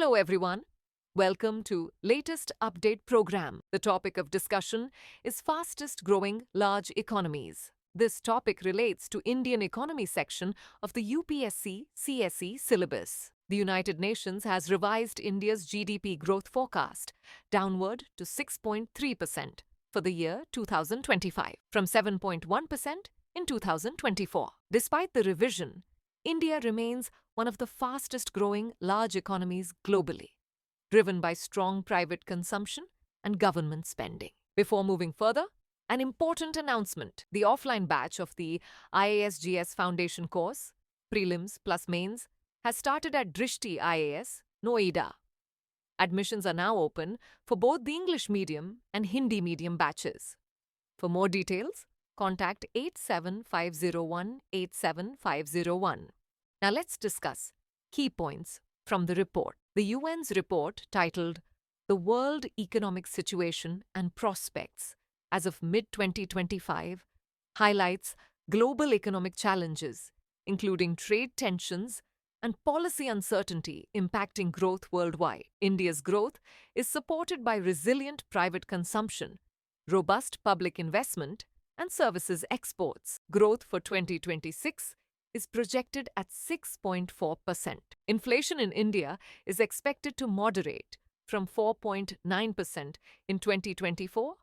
Hello everyone. Welcome to latest update program. The topic of discussion is fastest growing large economies. This topic relates to Indian economy section of the UPSC CSE syllabus. The United Nations has revised India's GDP growth forecast downward to 6.3% for the year 2025 from 7.1% in 2024. Despite the revision, India remains one of the fastest growing large economies globally, driven by strong private consumption and government spending. Before moving further, an important announcement. The offline batch of the IAS Foundation course, Prelims plus Mains, has started at Drishti IAS, Noida. Admissions are now open for both the English medium and Hindi medium batches. For more details, contact 87501-87501. Now let's discuss key points from the report. The UN's report titled The World Economic Situation and Prospects as of mid-2025 highlights global economic challenges, including trade tensions and policy uncertainty impacting growth worldwide. India's growth is supported by resilient private consumption, robust public investment, and services exports. Growth for 2026 is projected at 6.4%. Inflation in India is expected to moderate from 4.9% in 2024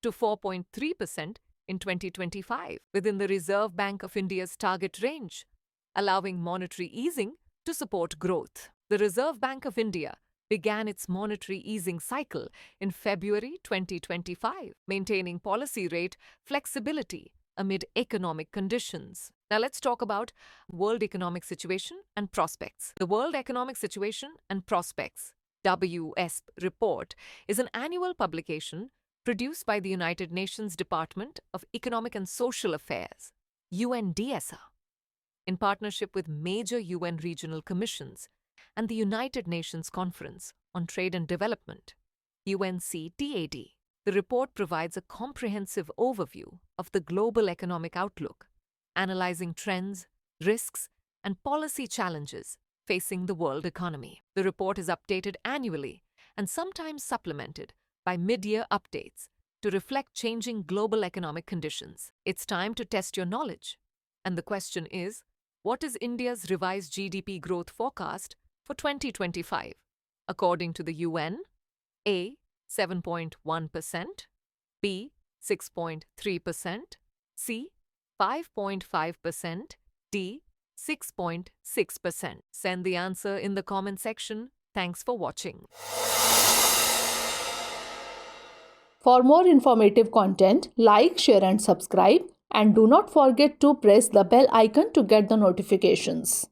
to 4.3% in 2025 within the Reserve Bank of India's target range, allowing monetary easing to support growth. The Reserve Bank of India began its monetary easing cycle in February 2025, maintaining policy rate flexibility amid economic conditions. Now let's talk about World Economic Situation and Prospects. The World Economic Situation and Prospects WESP report is an annual publication produced by the United Nations Department of Economic and Social Affairs, UNDSA, in partnership with major UN regional commissions and the United Nations Conference on Trade and Development, UNCTAD. The report provides a comprehensive overview of the global economic outlook, analyzing trends, risks, and policy challenges facing the world economy. The report is updated annually and sometimes supplemented by mid-year updates to reflect changing global economic conditions. It's time to test your knowledge. And the question is, what is India's revised GDP growth forecast for 2025? According to the UN, A. 7.1%, B. 6.3%, C. 5.5%, D. 6.6%. Send the answer in the comment section. Thanks for watching. For more informative content, like, share and subscribe, and do not forget to press the bell icon to get the notifications.